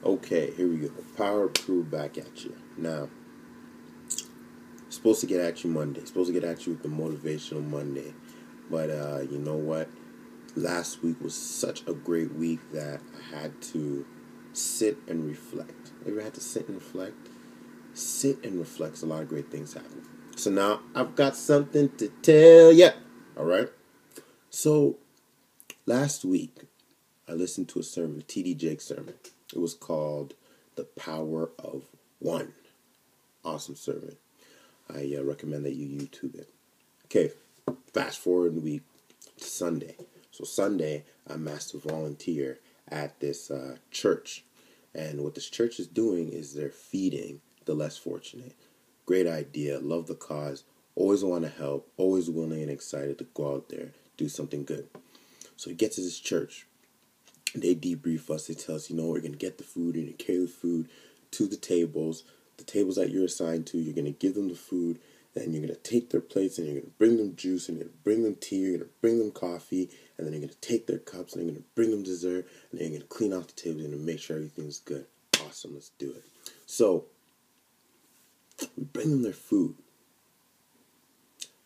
Okay, here we go. Power Crew back at you. Now, supposed to get at you Monday. Supposed to get at you with the Motivational Monday. But you know what? Last week was such a great week that I had to sit and reflect. Ever had to sit and reflect? Sit and reflect. A lot of great things happen. So now I've got something to tell you. All right? So last week, I listened to a sermon, T.D. Jakes' sermon. It was called The Power of One. Awesome sermon. I recommend that you YouTube it. Okay, fast forward in the week to Sunday. So Sunday, I'm asked to volunteer at this church. And what this church is doing is they're feeding the less fortunate. Great idea. Love the cause. Always want to help. Always willing and excited to go out there, do something good. So we get to this church. They debrief us. They tell us, we're going to get the food. You're going to carry the food to the tables that you're assigned to. You're going to give them the food. Then you're going to take their plates and you're going to bring them juice and you're going to bring them tea. You're going to bring them coffee. And then you're going to take their cups and you're going to bring them dessert. And then you're going to clean off the tables and make sure everything's good. Awesome. Let's do it. So we bring them their food.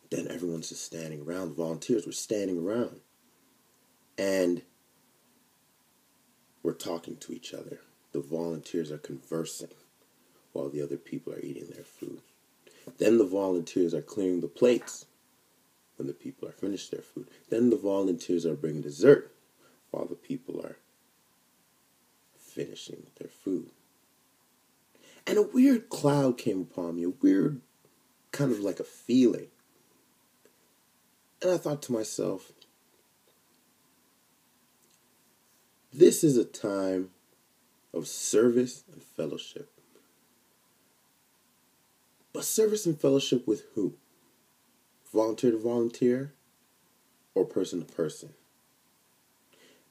Then everyone's just standing around. The volunteers were standing around. And we're talking to each other. The volunteers are conversing while the other people are eating their food. Then the volunteers are clearing the plates when the people are finished their food. Then the volunteers are bringing dessert while the people are finishing their food. And a weird cloud came upon me, a weird kind of like a feeling. And I thought to myself, this is a time of service and fellowship. But service and fellowship with who? Volunteer to volunteer or person to person?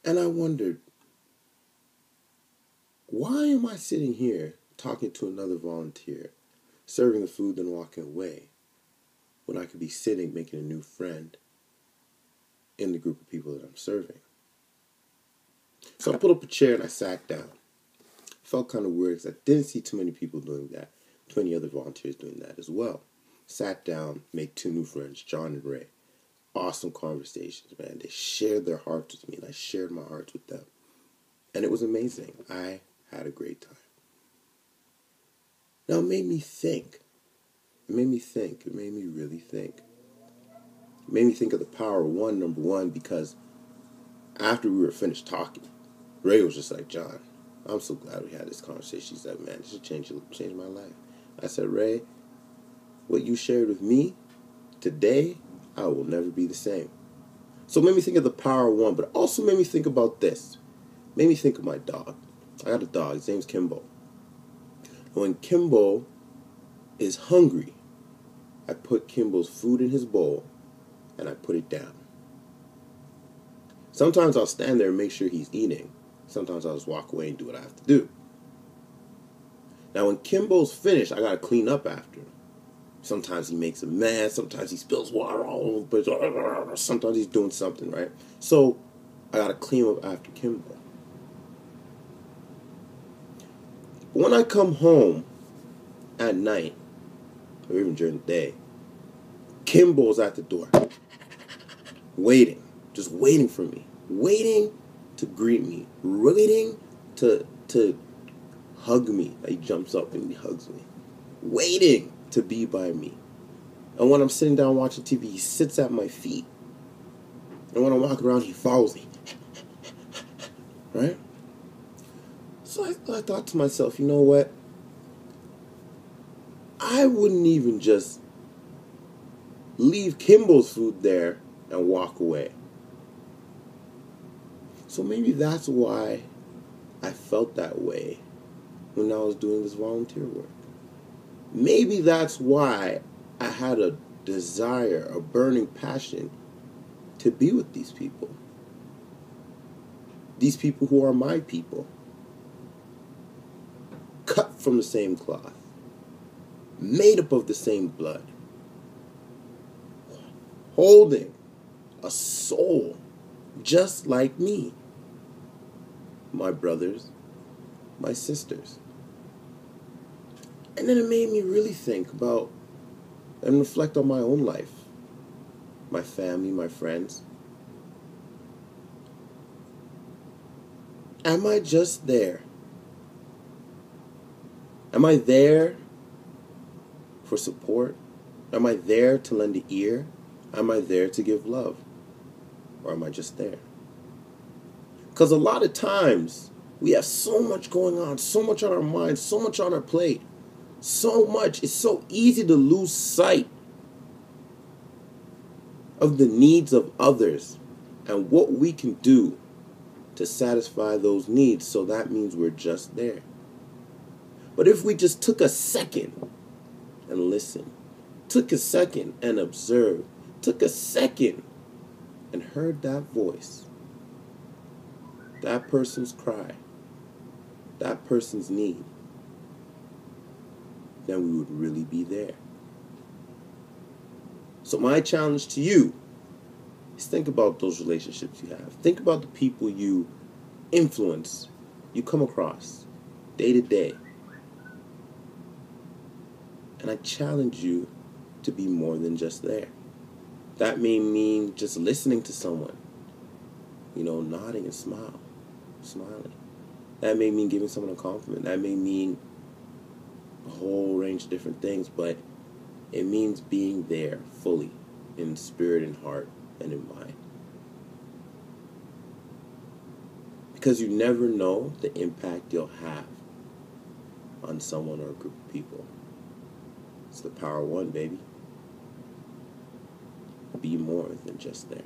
And I wondered, why am I sitting here talking to another volunteer, serving the food, then walking away, when I could be sitting making a new friend in the group of people that I'm serving? So I pulled up a chair and I sat down. Felt kind of weird because I didn't see too many people doing that. 20 other volunteers doing that as well. Sat down, made two new friends, John and Ray. Awesome conversations, man. They shared their hearts with me and I shared my hearts with them. And it was amazing. I had a great time. Now it made me think. It made me really think. It made me think of the power of one, number one, because after we were finished talking, Ray was just like, John, I'm so glad we had this conversation. He said, man, this should change my life. I said, Ray, what you shared with me today, I will never be the same. So it made me think of the power of one, but it also made me think about this. It made me think of my dog. I got a dog. His name's Kimbo. And when Kimbo is hungry, I put Kimbo's food in his bowl and I put it down. Sometimes I'll stand there and make sure he's eating. Sometimes I'll just walk away and do what I have to do. Now, when Kimbo's finished, I got to clean up after him. Sometimes he makes a mess. Sometimes he spills water all over the place. Sometimes he's doing something, right? So I got to clean up after Kimbo. But when I come home at night, or even during the day, Kimbo's at the door, waiting, just waiting for me, waiting to greet me, waiting to hug me. He jumps up and he hugs me, waiting to be by me. And when I'm sitting down watching TV, he sits at my feet. And when I'm walking around, he follows me, right? So I thought to myself, you know what? I wouldn't even just leave Kimbo's food there and walk away. So maybe that's why I felt that way when I was doing this volunteer work. Maybe that's why I had a desire, a burning passion to be with these people. These people who are my people. Cut from the same cloth. Made up of the same blood. Holding a soul just like me. My brothers my sisters. And then it made me really think about and reflect on my own life, my family, my friends. Am I just there? Am I there for support? Am I there to lend an ear? Am I there to give love? Or am I just there? Because a lot of times we have so much going on, so much on our minds, so much on our plate, so much. It's so easy to lose sight of the needs of others and what we can do to satisfy those needs. So that means we're just there. But if we just took a second and listened, took a second and observed, took a second and heard that voice, that person's cry, that person's need, then we would really be there. So my challenge to you is think about those relationships you have. Think about the people you influence, you come across day to day. And I challenge you to be more than just there. That may mean just listening to someone, nodding and smiling. That may mean giving someone a compliment. That may mean a whole range of different things, but it means being there fully in spirit and heart and in mind. Because you never know the impact you'll have on someone or a group of people. It's the power of one, baby. Be more than just there.